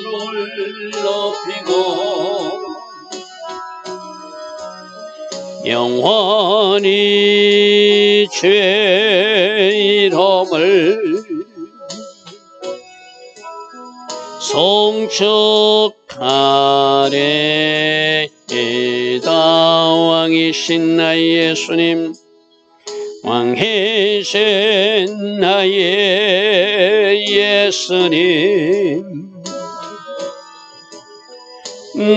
주를 높이고 영원히 주의 이름을 송축하리이다. 왕이신 나의 예수님, 왕이신 나의 예수님,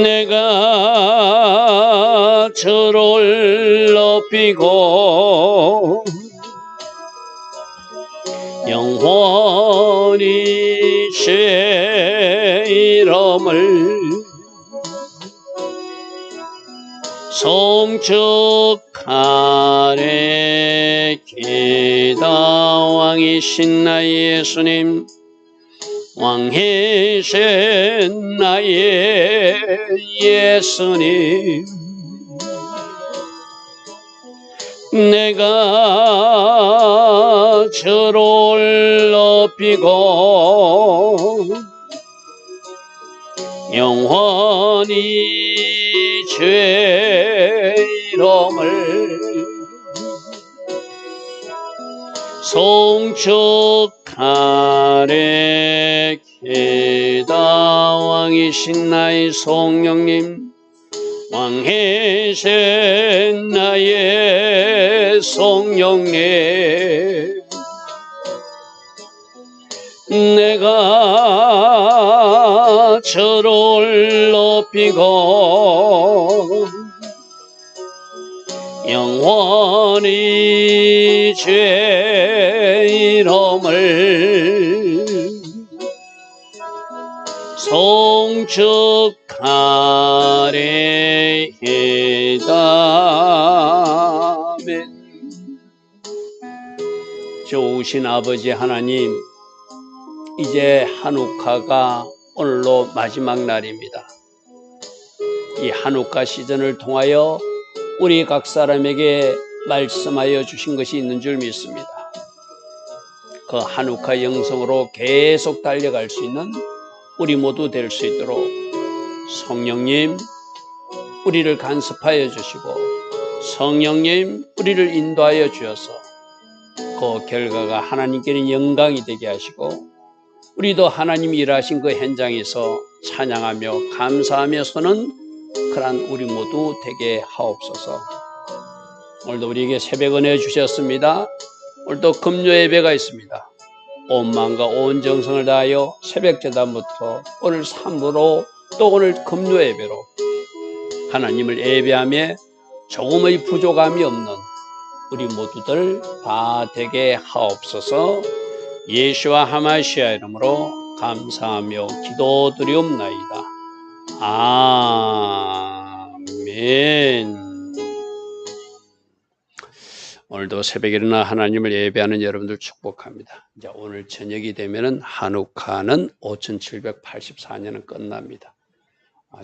내가 주를 높이고 영원히 주의 이름을 송축하리이다. 왕이신 나의 예수님, 왕이신 나의 예수님, 내가 주를 높이고 영원히 주의 이름을 송축하리이다. 왕이신 나의 성령님, 왕이신 나의 성령님, 내가 주를 높이고 영원히 주의 이름을 송축하리이다. 아멘. 좋으신 아버지 하나님, 이제 한우카가 오늘로 마지막 날입니다. 이 한우카 시즌을 통하여 우리 각 사람에게 말씀하여 주신 것이 있는 줄 믿습니다. 그 한우카 영성으로 계속 달려갈 수 있는 우리 모두 될 수 있도록 성령님, 우리를 간섭하여 주시고 성령님, 우리를 인도하여 주셔서 그 결과가 하나님께는 영광이 되게 하시고 우리도 하나님이 일하신 그 현장에서 찬양하며 감사하며 서는 그러한 우리 모두 되게 하옵소서. 오늘도 우리에게 새벽 은혜 주셨습니다. 오늘도 금요 예배가 있습니다. 온 마음과 온 정성을 다하여 새벽 제단부터 오늘 삼부로 또 오늘 금요 예배로 하나님을 예배하며 조금의 부족함이 없는 우리 모두들 다 되게 하옵소서. 예수와 하마시아 이름으로 감사하며 기도드리옵나이다. 아멘. 오늘도 새벽에 일어나 하나님을 예배하는 여러분들 축복합니다. 이제 오늘 저녁이 되면은 한우카는 5784년은 끝납니다.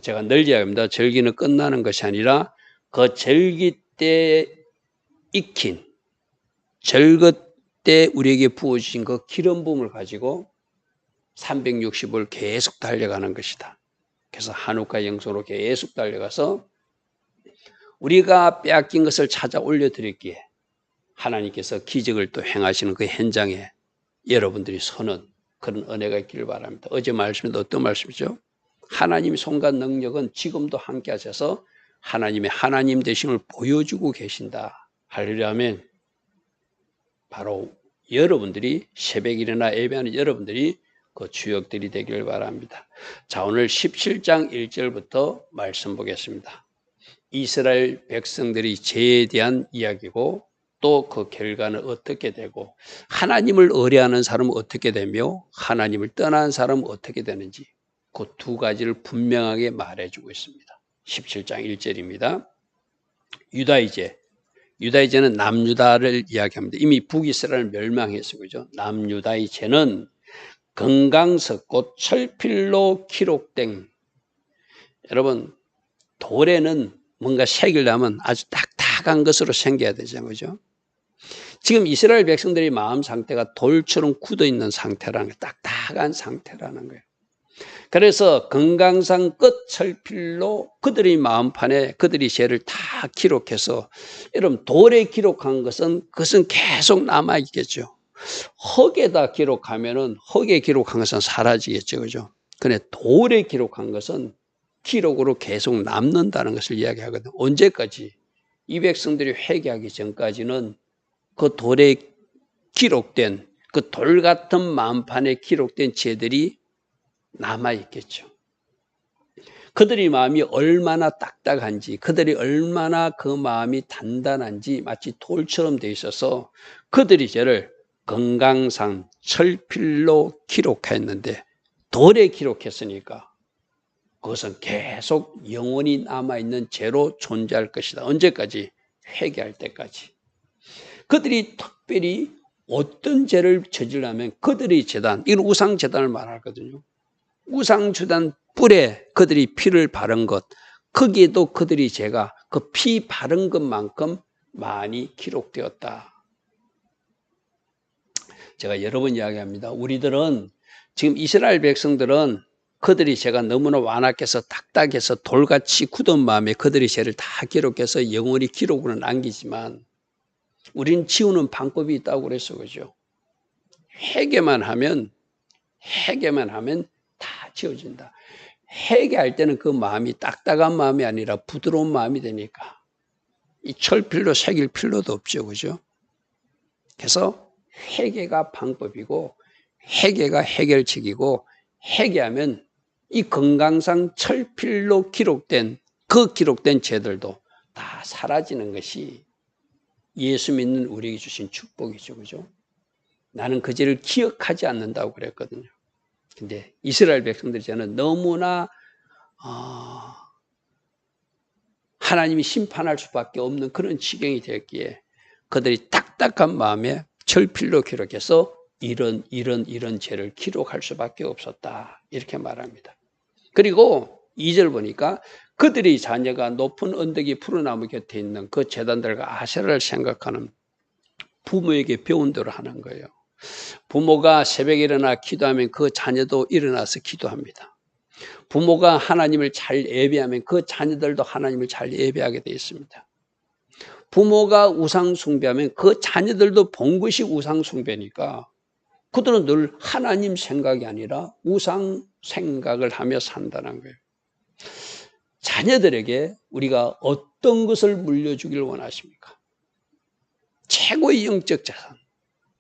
제가 늘 이야기합니다. 절기는 끝나는 것이 아니라 그 절기 때 익힌 절기 때 우리에게 부어주신 그 기름 부음을 가지고 360을 계속 달려가는 것이다. 그래서 한우카 영성으로 계속 달려가서 우리가 빼앗긴 것을 찾아 올려드렸기에 하나님께서 기적을 또 행하시는 그 현장에 여러분들이 서는 그런 은혜가 있기를 바랍니다. 어제 말씀은 어떤 말씀이죠? 하나님의 손과 능력은 지금도 함께 하셔서 하나님의 하나님 되심을 보여주고 계신다. 할렐루야. 아멘. 바로 여러분들이 새벽에 일어나 예배하는 여러분들이 그 주역들이 되기를 바랍니다. 자, 오늘 17장 1절부터 말씀 보겠습니다. 이스라엘 백성들이 죄에 대한 이야기고 또 그 결과는 어떻게 되고 하나님을 의뢰하는 사람은 어떻게 되며 하나님을 떠난 사람은 어떻게 되는지 그 두 가지를 분명하게 말해주고 있습니다. 17장 1절입니다. 유다의 죄는 남유다를 이야기합니다. 이미 북이스라엘을 멸망했어요. 그죠? 남유다의 죄는 금강석 곧 철필로 기록된, 여러분 돌에는 뭔가 색을 나면 아주 딱딱한 것으로 생겨야 되잖아요. 그죠? 지금 이스라엘 백성들의 마음 상태가 돌처럼 굳어있는 상태라는 거예요. 딱딱한 상태라는 거예요. 그래서 금강산 끝 철필로 그들의 마음판에 그들이 죄를 다 기록해서, 여러분 돌에 기록한 것은 그것은 계속 남아 있겠죠. 흙에다 기록하면은 흙에 기록한 것은 사라지겠죠, 그죠? 근데 돌에 기록한 것은 기록으로 계속 남는다는 것을 이야기하거든요. 언제까지? 이 백성들이 회개하기 전까지는 그 돌에 기록된 그 돌 같은 마음판에 기록된 죄들이 남아 있겠죠. 그들의 마음이 얼마나 딱딱한지, 그들이 얼마나 그 마음이 단단한지 마치 돌처럼 돼 있어서 그들이 죄를 금강산 철필로 기록했는데, 돌에 기록했으니까 그것은 계속 영원히 남아있는 죄로 존재할 것이다. 언제까지? 회개할 때까지. 그들이 특별히 어떤 죄를 저지르면 그들의 재단, 이건 우상재단을 말하거든요. 우상재단 뿔에 그들이 피를 바른 것, 거기에도 그들이 죄가 그 피 바른 것만큼 많이 기록되었다. 제가 여러 번 이야기합니다. 우리들은 지금 이스라엘 백성들은 그들이 죄가 너무나 완악해서 딱딱해서 돌같이 굳은 마음에 그들이 죄를 다 기록해서 영원히 기록으로 남기지만, 우리는 지우는 방법이 있다고 그랬어, 그죠? 회개만 하면 다 지워진다. 회개할 때는 그 마음이 딱딱한 마음이 아니라 부드러운 마음이 되니까 이 철필로 새길 필요도 없죠, 그죠? 그래서 회개가 방법이고 회개가 해결책이고, 회개하면 이 금강산 철필로 기록된 그 기록된 죄들도 다 사라지는 것이 예수 믿는 우리에게 주신 축복이죠, 그죠? 나는 그 죄를 기억하지 않는다고 그랬거든요. 근데 이스라엘 백성들이 저는 너무나 하나님이 심판할 수밖에 없는 그런 지경이 되었기에 그들이 딱딱한 마음에 철필로 기록해서 이런 죄를 기록할 수밖에 없었다, 이렇게 말합니다. 그리고 2절 보니까 그들의 자녀가 높은 언덕이 푸르나무 곁에 있는 그 제단들과 아세라를 생각하는 부모에게 배운 대로 하는 거예요. 부모가 새벽에 일어나 기도하면 그 자녀도 일어나서 기도합니다. 부모가 하나님을 잘 예배하면 그 자녀들도 하나님을 잘 예배하게 되어 있습니다. 부모가 우상 숭배하면 그 자녀들도 본 것이 우상 숭배니까 그들은 늘 하나님 생각이 아니라 우상 생각을 하며 산다는 거예요. 자녀들에게 우리가 어떤 것을 물려주기를 원하십니까? 최고의 영적 자산,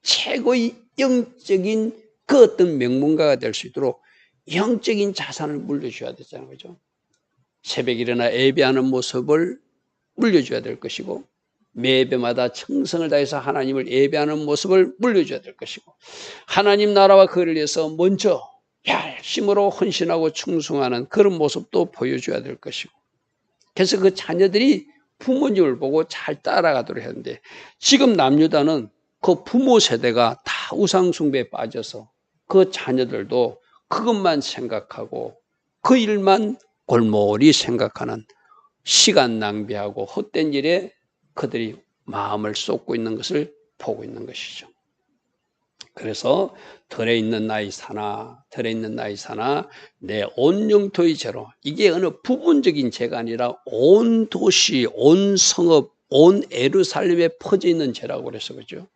최고의 영적인 그 어떤 명문가가 될 수 있도록 영적인 자산을 물려줘야 되잖아요, 그죠? 새벽에 일어나 예배하는 모습을 물려줘야 될 것이고, 매 예배마다 청성을 다해서 하나님을 예배하는 모습을 물려줘야 될 것이고, 하나님 나라와 그를 위해서 먼저 열심으로 헌신하고 충성하는 그런 모습도 보여줘야 될 것이고, 그래서 그 자녀들이 부모님을 보고 잘 따라가도록 했는데, 지금 남유다는 그 부모 세대가 다 우상숭배에 빠져서 그 자녀들도 그것만 생각하고 그 일만 골몰이 생각하는, 시간 낭비하고 헛된 일에 그들이 마음을 쏟고 있는 것을 보고 있는 것이죠. 그래서 덜에 있는 나이 사나 내 온 영토의 죄로, 이게 어느 부분적인 죄가 아니라 온 도시, 온 성읍, 온 예루살렘에 퍼져 있는 죄라고 그래서 그죠.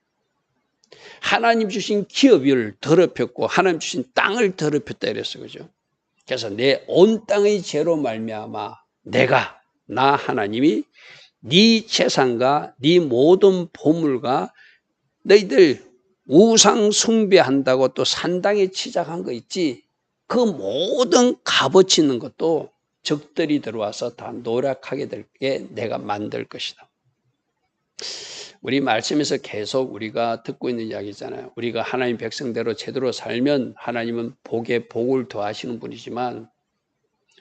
하나님 주신 기업을 더럽혔고 하나님 주신 땅을 더럽혔다 이랬어, 그죠. 그래서 내 온 땅의 죄로 말미암아 나 하나님이 네 재산과 네 모든 보물과 너희들 우상 숭배한다고 또 산당에 치작한 거 있지, 그 모든 값어치 있는 것도 적들이 들어와서 다 노력하게 될게 내가 만들 것이다. 우리 말씀에서 계속 우리가 듣고 있는 이야기잖아요. 우리가 하나님 백성대로 제대로 살면 하나님은 복에 복을 더하시는 분이지만,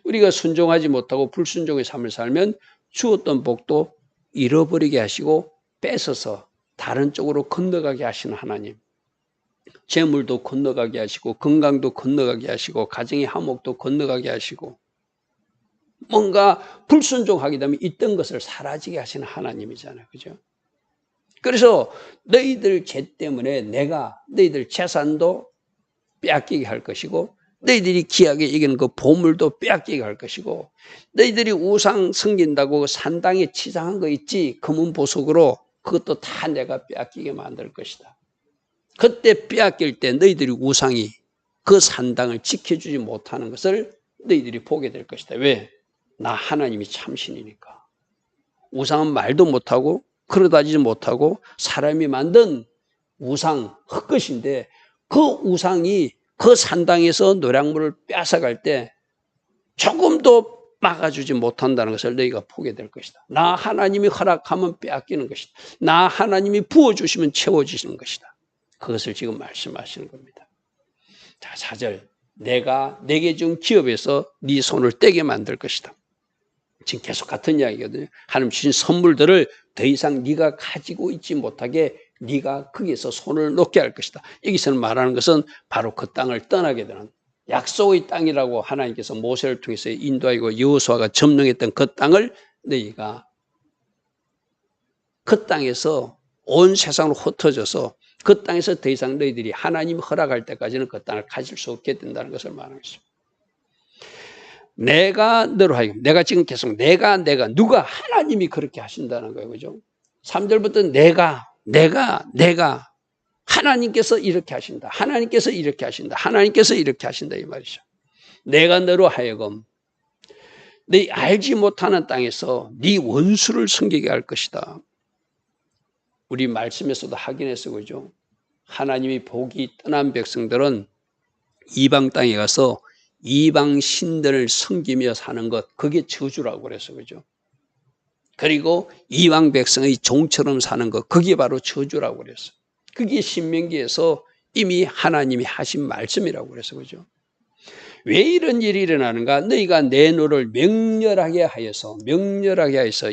우리가 순종하지 못하고 불순종의 삶을 살면 주었던 복도 잃어버리게 하시고 뺏어서 다른 쪽으로 건너가게 하시는 하나님, 재물도 건너가게 하시고 건강도 건너가게 하시고 가정의 화목도 건너가게 하시고, 뭔가 불순종하게 되면 있던 것을 사라지게 하시는 하나님이잖아요, 그죠? 그래서 너희들 죄 때문에 내가 너희들 재산도 빼앗기게 할 것이고 너희들이 귀하게 이기는 그 보물도 빼앗기게 할 것이고 너희들이 우상 섬긴다고 산당에 치장한 거 있지 금은 보석으로 그것도 다 내가 빼앗기게 만들 것이다. 그때 빼앗길 때 너희들이 우상이 그 산당을 지켜주지 못하는 것을 너희들이 보게 될 것이다. 왜? 나 하나님이 참신이니까. 우상은 말도 못하고 그러다지도 못하고 사람이 만든 우상 헛것인데 그 우상이 그 산당에서 노략물을 뺏어갈 때 조금도 막아주지 못한다는 것을 너희가 보게 될 것이다. 나 하나님이 허락하면 빼앗기는 것이다. 나 하나님이 부어주시면 채워주시는 것이다. 그것을 지금 말씀하시는 겁니다. 자, 4절. 내가 내게 준 기업에서 네 손을 떼게 만들 것이다. 지금 계속 같은 이야기거든요. 하나님 주신 선물들을 더 이상 네가 가지고 있지 못하게 네가 거기에서 손을 놓게 할 것이다. 여기서는 말하는 것은 바로 그 땅을 떠나게 되는 약속의 땅이라고 하나님께서 모세를 통해서 인도하고 여호수아가 점령했던 그 땅을 너희가 그 땅에서 온 세상으로 흩어져서 그 땅에서 더 이상 너희들이 하나님이 허락할 때까지는 그 땅을 가질 수 없게 된다는 것을 말하는 것입니다. 내가 너로 하여금 내가 지금 계속 내가 누가 하나님이 그렇게 하신다는 거예요. 그죠? 3절부터 내가 하나님께서 이렇게 하신다. 하나님께서 이렇게 하신다. 하나님께서 이렇게 하신다 이 말이죠. 내가 너로 하여금 네 알지 못하는 땅에서 네 원수를 섬기게 할 것이다. 우리 말씀에서도 확인했어. 그죠? 하나님이 복이 떠난 백성들은 이방 땅에 가서 이방 신들을 섬기며 사는 것, 그게 저주라고 그래서 그죠? 그리고 이방 백성의 종처럼 사는 것, 그게 바로 저주라고 그랬어. 그게 신명기에서 이미 하나님이 하신 말씀이라고 그래서 그죠? 왜 이런 일이 일어나는가? 너희가 내 노를 명렬하게 하여서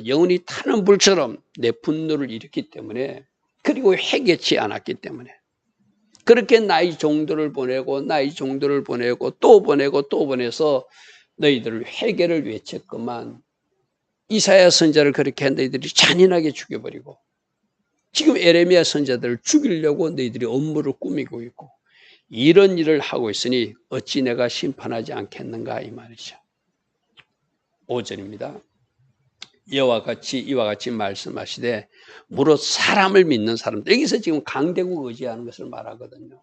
영원히 타는 불처럼 내 분노를 일으키기 때문에, 그리고 회개치 않았기 때문에 그렇게 나의 종들을 보내고 또 보내서 너희들을 회개를 외쳤구만. 이사야 선지자를 그렇게 너희들이 잔인하게 죽여버리고 지금 에레미야 선지자들을 죽이려고 너희들이 업무를 꾸미고 있고 이런 일을 하고 있으니 어찌 내가 심판하지 않겠는가 이 말이죠. 5절입니다. 이와 같이 말씀하시되 무릇 사람을 믿는 사람들, 여기서 지금 강대국 의지하는 것을 말하거든요.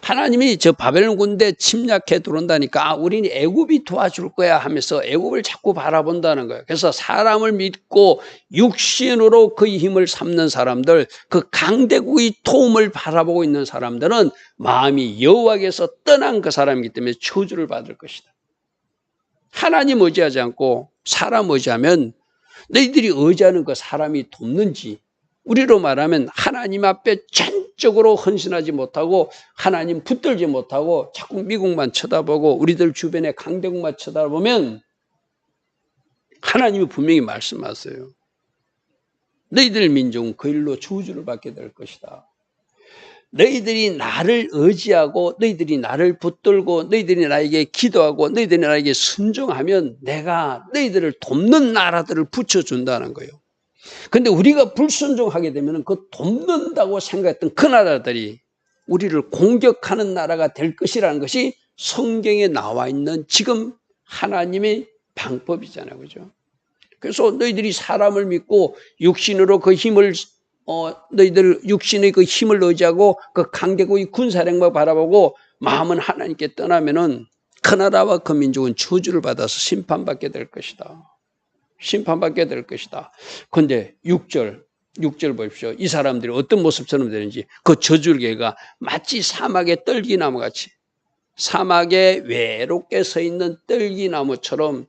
하나님이 저 바벨론 군대 침략해 들어온다니까 우리는 애굽이 도와줄 거야 하면서 애굽을 자꾸 바라본다는 거예요. 그래서 사람을 믿고 육신으로 그의 힘을 삼는 사람들, 그 강대국의 도움을 바라보고 있는 사람들은 마음이 여호와께서 떠난 그 사람이기 때문에 저주를 받을 것이다. 하나님 의지하지 않고 사람 의지하면 너희들이 의지하는 그 사람이 돕는지, 우리로 말하면 하나님 앞에 전적으로 헌신하지 못하고 하나님 붙들지 못하고 자꾸 미국만 쳐다보고 우리들 주변에 강대국만 쳐다보면 하나님이 분명히 말씀하세요. 너희들 민족은 그 일로 저주를 받게 될 것이다. 너희들이 나를 의지하고 너희들이 나를 붙들고 너희들이 나에게 기도하고 너희들이 나에게 순종하면 내가 너희들을 돕는 나라들을 붙여준다는 거예요. 그런데 우리가 불순종하게 되면 그 돕는다고 생각했던 그 나라들이 우리를 공격하는 나라가 될 것이라는 것이 성경에 나와 있는 지금 하나님의 방법이잖아요. 그죠? 그래서 너희들이 사람을 믿고 육신으로 그 힘을 너희들 육신의 그 힘을 의지하고 그 강대국의 군사력만 바라보고 마음은 하나님께 떠나면은 그 나라와 그 민족은 저주를 받아서 심판받게 될 것이다. 심판받게 될 것이다. 그런데 6절 보십시오. 이 사람들이 어떤 모습처럼 되는지. 그 저줄개가 마치 사막의 떨기나무같이 사막에 외롭게 서 있는 떨기나무처럼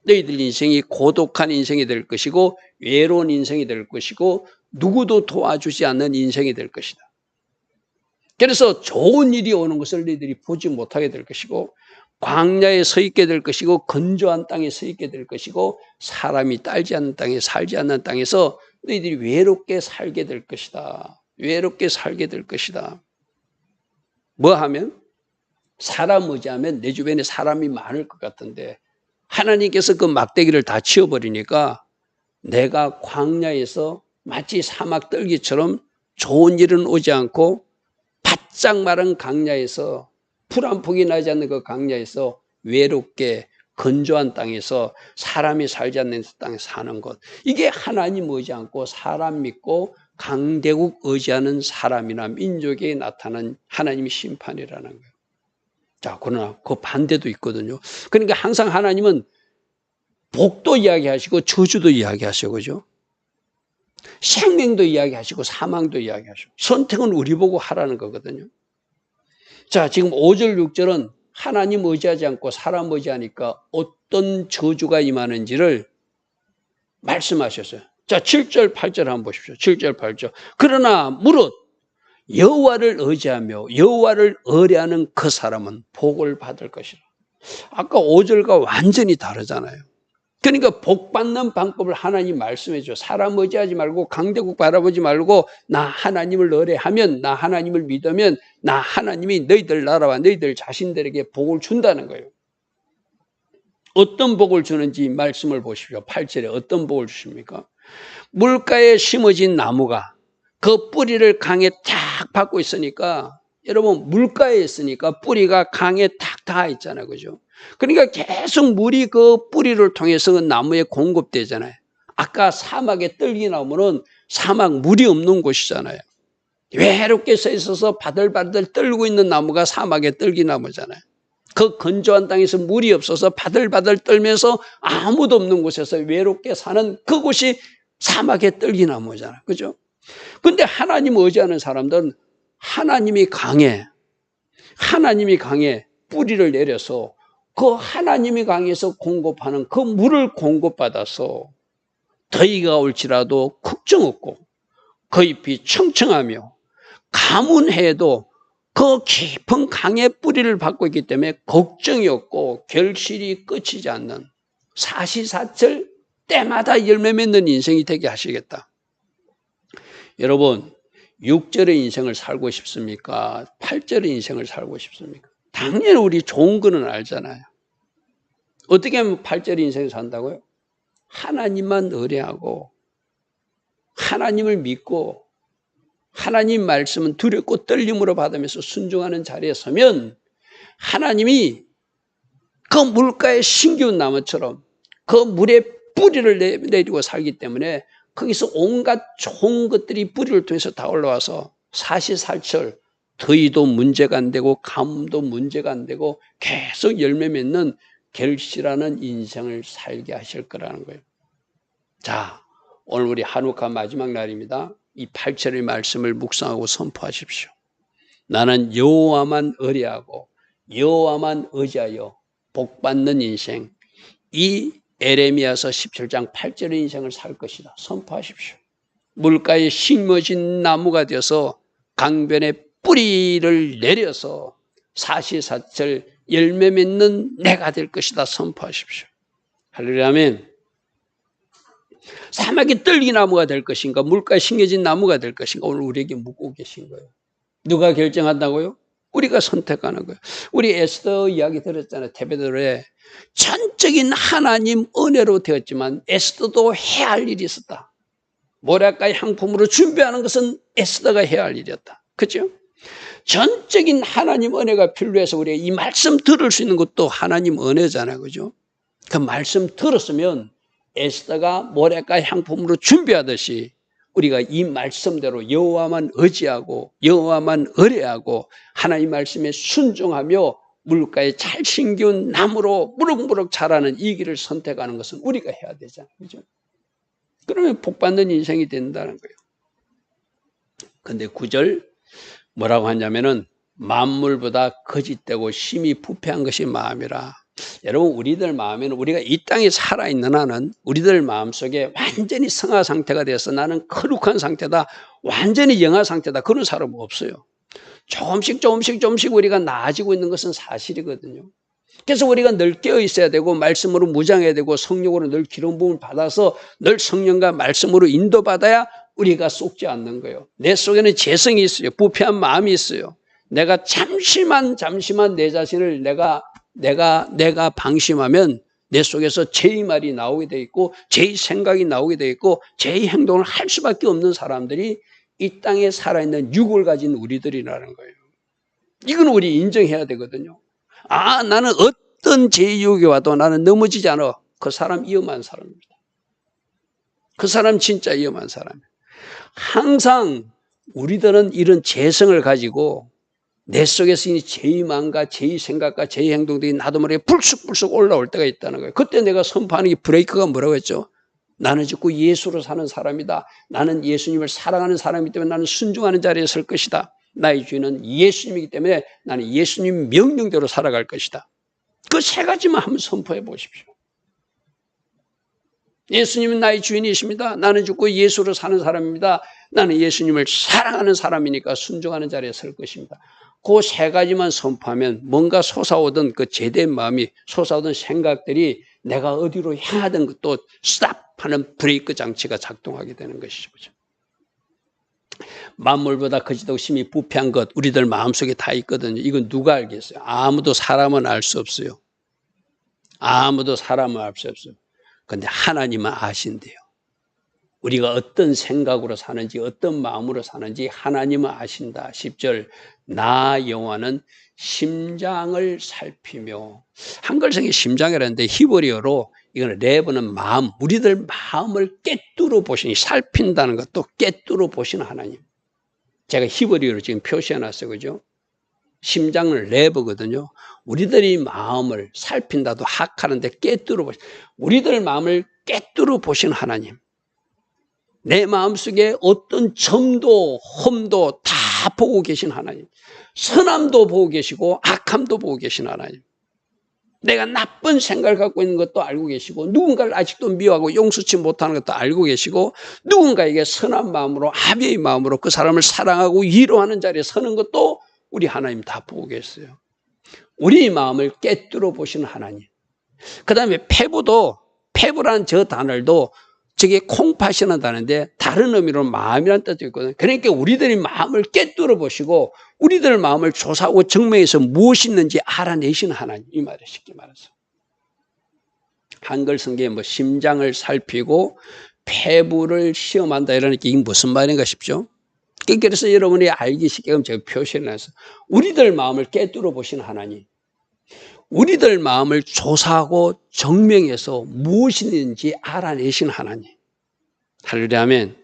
너희들 인생이 고독한 인생이 될 것이고 외로운 인생이 될 것이고 누구도 도와주지 않는 인생이 될 것이다. 그래서 좋은 일이 오는 것을 너희들이 보지 못하게 될 것이고 광야에 서 있게 될 것이고 건조한 땅에 서 있게 될 것이고 사람이 딸지 않는 땅에 살지 않는 땅에서 너희들이 외롭게 살게 될 것이다. 외롭게 살게 될 것이다. 뭐 하면? 사람 의지하면 내 주변에 사람이 많을 것 같은데 하나님께서 그 막대기를 다 치워버리니까 내가 광야에서 마치 사막 떨기처럼 좋은 일은 오지 않고 바짝 마른 강야에서 풀 한 폭이 나지 않는 그 광야에서 외롭게 건조한 땅에서 사람이 살지 않는 땅에 사는 것. 이게 하나님 의지 않고 사람 믿고 강대국 의지하는 사람이나 민족에 나타난 하나님의 심판이라는 거예요. 자, 그러나 그 반대도 있거든요. 그러니까 항상 하나님은 복도 이야기하시고 저주도 이야기하시고, 그죠? 생명도 이야기하시고 사망도 이야기하시고 선택은 우리 보고 하라는 거거든요. 자, 지금 5절, 6절은 하나님 의지하지 않고 사람 의지하니까 어떤 저주가 임하는지를 말씀하셨어요. 자, 7절, 8절 한번 보십시오. 7절, 8절. 그러나 무릇 여호와를 의지하며 여호와를 의뢰하는 그 사람은 복을 받을 것이라. 아까 5절과 완전히 다르잖아요. 그러니까 복 받는 방법을 하나님 말씀해 줘. 사람 의지하지 말고 강대국 바라보지 말고 나 하나님을 의뢰하면, 나 하나님을 믿으면 나 하나님이 너희들 나라와 너희들 자신들에게 복을 준다는 거예요. 어떤 복을 주는지 말씀을 보십시오. 8절에 어떤 복을 주십니까? 물가에 심어진 나무가 그 뿌리를 강에 탁 박고 있으니까, 여러분 물가에 있으니까 뿌리가 강에 탁 닿아 있잖아요. 그죠? 그러니까 계속 물이 그 뿌리를 통해서 그 나무에 공급되잖아요. 아까 사막의 뜰기나무는 사막 물이 없는 곳이잖아요. 외롭게 서 있어서 바들바들 떨고 있는 나무가 사막의 뜰기나무잖아요. 그 건조한 땅에서 물이 없어서 바들바들 떨면서 아무도 없는 곳에서 외롭게 사는 그곳이 사막의 뜰기나무잖아요. 그죠? 근데 하나님 의지하는 사람들은 하나님이 강에 뿌리를 내려서 그 하나님이 강에서 공급하는 그 물을 공급받아서 더위가 올지라도 걱정 없고 그 잎이 청청하며 가뭄해도 그 깊은 강의 뿌리를 받고 있기 때문에 걱정이 없고 결실이 끝이지 않는 사시사철 때마다 열매 맺는 인생이 되게 하시겠다. 여러분 6절의 인생을 살고 싶습니까? 8절의 인생을 살고 싶습니까? 당연히 우리 좋은 거는 알잖아요. 어떻게 하면 8절의 인생을 산다고요? 하나님만 의뢰하고 하나님을 믿고 하나님 말씀은 두렵고 떨림으로 받으면서 순종하는 자리에 서면 하나님이 그 물가에 심기운 나무처럼 그 물에 뿌리를 내리고 살기 때문에 거기서 온갖 좋은 것들이 뿌리를 통해서 다 올라와서 사시사철 더위도 문제가 안 되고 가뭄도 문제가 안 되고 계속 열매 맺는 결실하는 인생을 살게 하실 거라는 거예요. 자, 오늘 우리 한우카 마지막 날입니다. 이 8절의 말씀을 묵상하고 선포하십시오. 나는 여호와만 의뢰하고 여호와만 의지하여 복받는 인생, 이 에레미야서 17장 8절의 인생을 살 것이다. 선포하십시오. 물가에 심어진 나무가 되어서 강변에 뿌리를 내려서 사시사철 열매 맺는 내가 될 것이다. 선포하십시오. 할렐루야 아멘. 사막의 뜰기나무가 될 것인가 물가에 심겨진 나무가 될 것인가 오늘 우리에게 묻고 계신 거예요. 누가 결정한다고요? 우리가 선택하는 거예요. 우리 에스더 이야기 들었잖아요. 테베들의 전적인 하나님 은혜로 되었지만 에스더도 해야 할 일이 있었다. 모략가의 향품으로 준비하는 것은 에스더가 해야 할 일이었다. 그렇죠? 전적인 하나님 은혜가 필요해서 우리가 이 말씀 들을 수 있는 것도 하나님 은혜잖아요. 그죠? 그 말씀 들었으면 에스더가 모략가의 향품으로 준비하듯이 우리가 이 말씀대로 여호와만 의지하고 여호와만 의뢰하고 하나님 말씀에 순종하며 물가에 잘 심기운 나무로 무럭무럭 자라는 이 길을 선택하는 것은 우리가 해야 되잖아요. 그죠? 그러면 복받는 인생이 된다는 거예요. 근데 9절 뭐라고 하냐면은 만물보다 거짓되고 심히 부패한 것이 마음이라. 여러분 우리들 마음에는 우리가 이 땅에 살아있는 한은 우리들 마음속에 완전히 성화 상태가 돼서 나는 거룩한 상태다, 완전히 영화 상태다, 그런 사람은 없어요. 조금씩 우리가 나아지고 있는 것은 사실이거든요. 그래서 우리가 늘 깨어 있어야 되고 말씀으로 무장해야 되고 성령으로 늘 기름 부음을 받아서 늘 성령과 말씀으로 인도받아야 우리가 속지 않는 거예요. 내 속에는 재성이 있어요. 부패한 마음이 있어요. 내가 잠시만 내 자신을 내가 방심하면 내 속에서 제의 말이 나오게 돼 있고 제의 생각이 나오게 돼 있고 제의 행동을 할 수밖에 없는 사람들이 이 땅에 살아있는 육을 가진 우리들이라는 거예요. 이건 우리 인정해야 되거든요. 아, 나는 어떤 제2유혹이 와도 나는 넘어지지 않아. 그 사람 위험한 사람입니다. 그 사람 진짜 위험한 사람이에요. 항상 우리들은 이런 재성을 가지고 내 속에서 이 제2마음과 제2생각과 제2행동들이 나도 모르게 불쑥불쑥 올라올 때가 있다는 거예요. 그때 내가 선포하는 게 브레이크가 뭐라고 했죠? 나는 자꾸 예수로 사는 사람이다. 나는 예수님을 사랑하는 사람이기 때문에 나는 순종하는 자리에 설 것이다. 나의 주인은 예수님이기 때문에 나는 예수님 명령대로 살아갈 것이다. 그 세 가지만 한번 선포해 보십시오. 예수님은 나의 주인이십니다. 나는 죽고 예수로 사는 사람입니다. 나는 예수님을 사랑하는 사람이니까 순종하는 자리에 설 것입니다. 그 세 가지만 선포하면 뭔가 솟아오던 그 제대한 마음이 솟아오던 생각들이 내가 어디로 향하던 것도 스탑하는 브레이크 장치가 작동하게 되는 것이죠. 만물보다 거짓되고 심히 부패한 것 우리들 마음속에 다 있거든요. 이건 누가 알겠어요? 아무도 사람은 알 수 없어요. 아무도 사람은 알 수 없어요. 그런데 하나님은 아신대요. 우리가 어떤 생각으로 사는지 어떤 마음으로 사는지 하나님은 아신다. 10절 나 여호와는 심장을 살피며 한글성이 심장이라는데 히브리어로 이거는 레브는 마음 우리들 마음을 꿰뚫어 보시니 살핀다는 것도 꿰뚫어 보시는 하나님. 제가 히브리어로 지금 표시해놨어요. 그죠? 심장은 레브거든요. 우리들이 마음을 살핀다도 학하는데 꿰뚫어 보시 우리들 마음을 꿰뚫어 보시는 하나님. 내 마음속에 어떤 점도 험도 다 보고 계신 하나님. 선함도 보고 계시고 악함도 보고 계신 하나님. 내가 나쁜 생각을 갖고 있는 것도 알고 계시고 누군가를 아직도 미워하고 용서치 못하는 것도 알고 계시고 누군가에게 선한 마음으로 합의의 마음으로 그 사람을 사랑하고 위로하는 자리에 서는 것도 우리 하나님 다 보고 계세요. 우리 마음을 꿰뚫어 보시는 하나님. 그 다음에 폐부라는 저 단어도 저게 콩팥이란다는데 다른 의미로 마음이라는 뜻도 있거든요. 그러니까 우리들이 마음을 꿰뚫어 보시고 우리들 마음을 조사하고 증명해서 무엇이 있는지 알아내시는 하나님. 이 말이에요. 쉽게 말해서. 한글 성경에 뭐 심장을 살피고 폐부를 시험한다 이러니까 이게 무슨 말인가 싶죠. 그래서 여러분이 알기 쉽게 제가 표시해놨어요. 우리들 마음을 꿰뚫어 보시는 하나님. 우리들 마음을 조사하고 증명해서 무엇이 있는지 알아내신 하나님. 할렐루야 아멘.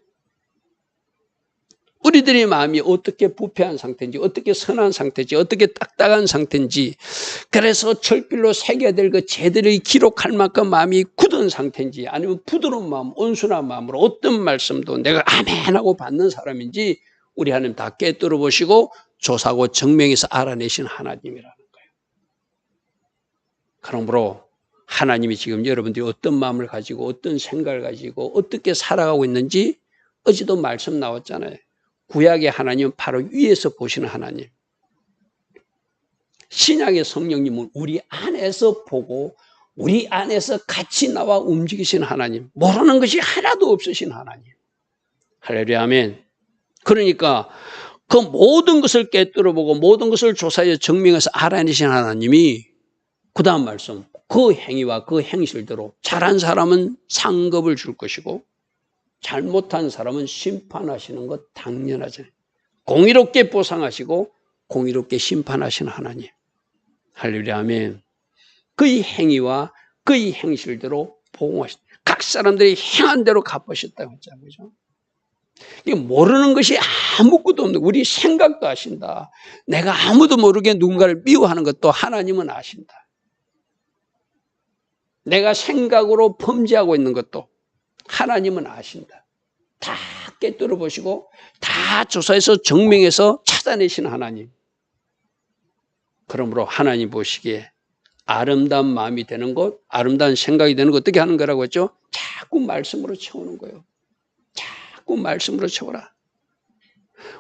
우리들의 마음이 어떻게 부패한 상태인지 어떻게 선한 상태인지 어떻게 딱딱한 상태인지 그래서 철길로 새겨야 될 그 제들이 기록할 만큼 마음이 굳은 상태인지 아니면 부드러운 마음 온순한 마음으로 어떤 말씀도 내가 아멘하고 받는 사람인지 우리 하나님 다 꿰뚫어 보시고 조사하고 증명해서 알아내신 하나님이라는 거예요. 그러므로 하나님이 지금 여러분들이 어떤 마음을 가지고 어떤 생각을 가지고 어떻게 살아가고 있는지 어제도 말씀 나왔잖아요. 구약의 하나님은 바로 위에서 보시는 하나님. 신약의 성령님은 우리 안에서 보고 우리 안에서 같이 나와 움직이시는 하나님. 모르는 것이 하나도 없으신 하나님. 할렐루야 아멘. 그러니까 그 모든 것을 꿰뚫어보고 모든 것을 조사해 증명해서 알아내신 하나님이 그 다음 말씀 그 행위와 그 행실대로 잘한 사람은 상급을 줄 것이고 잘못한 사람은 심판하시는 것 당연하잖아요. 공의롭게 보상하시고 공의롭게 심판하시는 하나님. 할렐루야 아멘. 그의 행위와 그의 행실대로 보응하셨다. 각 사람들이 행한 대로 갚으셨다고 했잖아요. 그죠? 모르는 것이 아무것도 없는 우리 생각도 아신다. 내가 아무도 모르게 누군가를 미워하는 것도 하나님은 아신다. 내가 생각으로 범죄하고 있는 것도 하나님은 아신다. 다 꿰뚫어 보시고 다 조사해서 증명해서 찾아내신 하나님. 그러므로 하나님 보시기에 아름다운 마음이 되는 것, 아름다운 생각이 되는 것 어떻게 하는 거라고 했죠? 자꾸 말씀으로 채우는 거예요. 자꾸 말씀으로 채워라.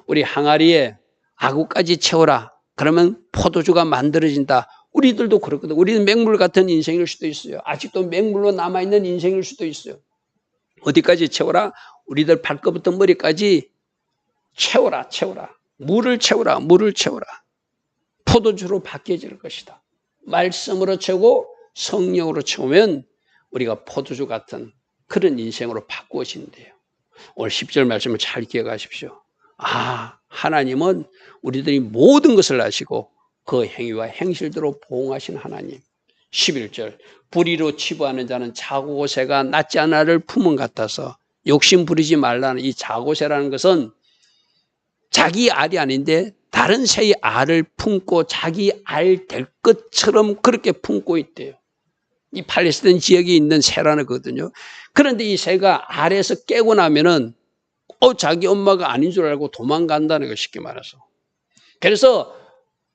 우리 항아리에 아구까지 채워라. 그러면 포도주가 만들어진다. 우리들도 그렇거든. 우리는 맹물 같은 인생일 수도 있어요. 아직도 맹물로 남아있는 인생일 수도 있어요. 어디까지 채워라? 우리들 발끝부터 머리까지 채워라. 물을 채워라. 포도주로 바뀌어질 것이다. 말씀으로 채우고 성령으로 채우면 우리가 포도주 같은 그런 인생으로 바꾸어진대요. 오늘 10절 말씀을 잘 기억하십시오. 하나님은 우리들이 모든 것을 아시고 그 행위와 행실대로 보응하신 하나님. 11절 불의로 치부하는 자는 자고새가 낫지 않아를 품은 같아서 욕심 부리지 말라는 이 자고새라는 것은 자기 알이 아닌데 다른 새의 알을 품고 자기 알 될 것처럼 그렇게 품고 있대요. 이 팔레스타인 지역에 있는 새라는 거거든요. 그런데 이 새가 알에서 깨고 나면은 자기 엄마가 아닌 줄 알고 도망간다는 거 쉽게 말해서. 그래서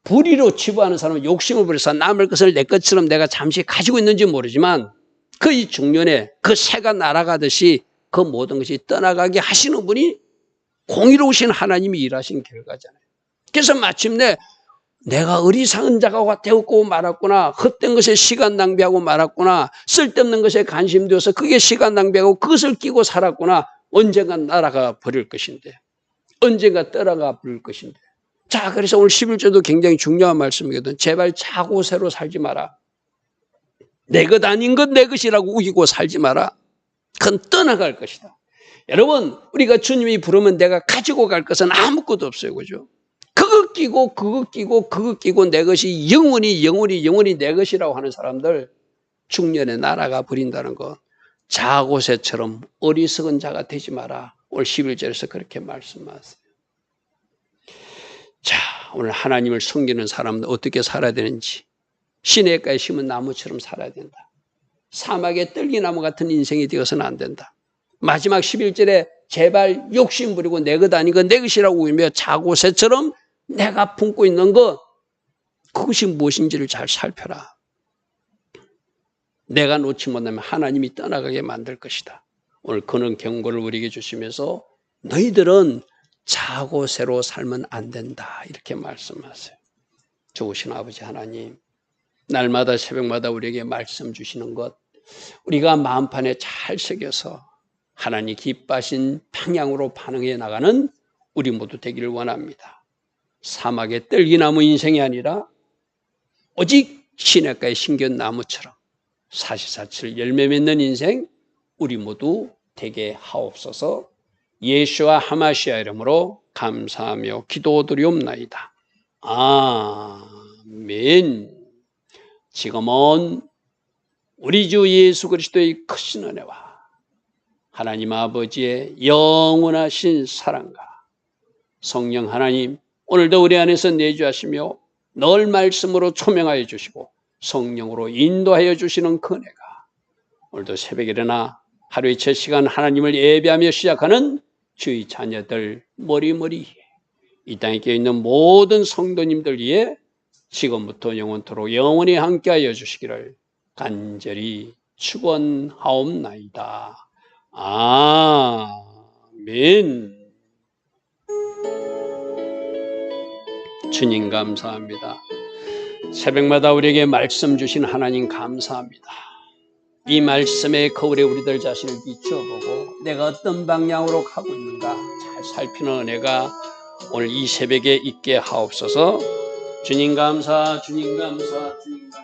불의로 치부하는 사람은 욕심을 부려서 남의 것을 내 것처럼 내가 잠시 가지고 있는지 모르지만 그 이 중년에 그 새가 날아가듯이 그 모든 것이 떠나가게 하시는 분이 공의로우신 하나님이 일하신 결과잖아요. 그래서 마침내 내가 어리석은 자가 되었고 말았구나. 헛된 것에 시간 낭비하고 말았구나. 쓸데없는 것에 관심되어서 그게 시간 낭비하고 그것을 끼고 살았구나. 언젠가 날아가 버릴 것인데. 언젠가 떠나가 버릴 것인데. 자, 그래서 오늘 11절도 굉장히 중요한 말씀이거든. 제발 자고새로 살지 마라. 내 것 아닌 것 내 것이라고 우기고 살지 마라. 그건 떠나갈 것이다. 여러분, 우리가 주님이 부르면 내가 가지고 갈 것은 아무것도 없어요. 그죠? 그거 끼고 내 것이 영원히 내 것이라고 하는 사람들 중년에 날아가 버린다는 거. 자고새처럼 어리석은 자가 되지 마라. 오늘 11절에서 그렇게 말씀하세요. 자, 오늘 하나님을 섬기는 사람은 어떻게 살아야 되는지. 시냇가에 심은 나무처럼 살아야 된다. 사막의 뜰기나무 같은 인생이 되어서는 안 된다. 마지막 11절에 제발 욕심 부리고 내 것 아니고 내 것이라고 우기며 자고새처럼 내가 품고 있는 것, 그것이 무엇인지를 잘 살펴라. 내가 놓지 못하면 하나님이 떠나가게 만들 것이다. 오늘 그런 경고를 우리에게 주시면서 너희들은 자고새로 살면 안 된다. 이렇게 말씀하세요. 좋으신 아버지 하나님, 날마다 새벽마다 우리에게 말씀 주시는 것, 우리가 마음판에 잘 새겨서 하나님 기뻐하신 방향으로 반응해 나가는 우리 모두 되기를 원합니다. 사막의 뜰기나무 인생이 아니라 오직 시냇가의 신기한 나무처럼 사시사철 열매 맺는 인생 우리 모두 되게 하옵소서. 예수와 하마시아 이름으로 감사하며 기도드리옵나이다. 아멘. 지금은 우리 주 예수 그리스도의 크신 은혜와 하나님 아버지의 영원하신 사랑과 성령 하나님 오늘도 우리 안에서 내주하시며 늘 말씀으로 초명하여 주시고 성령으로 인도하여 주시는 그 은혜가 오늘도 새벽에 일어나 하루의 첫 시간 하나님을 예배하며 시작하는 주의 자녀들 머리머리에 이 땅에 깨어있는 모든 성도님들 위해 지금부터 영원토록 영원히 함께하여 주시기를 간절히 축원하옵나이다. 아멘. 주님 감사합니다. 새벽마다 우리에게 말씀 주신 하나님 감사합니다. 이 말씀의 거울에 우리들 자신을 비춰보고 내가 어떤 방향으로 가고 있는가 잘 살피는 은혜가 오늘 이 새벽에 있게 하옵소서. 주님 감사, 주님 감사, 주님 감사.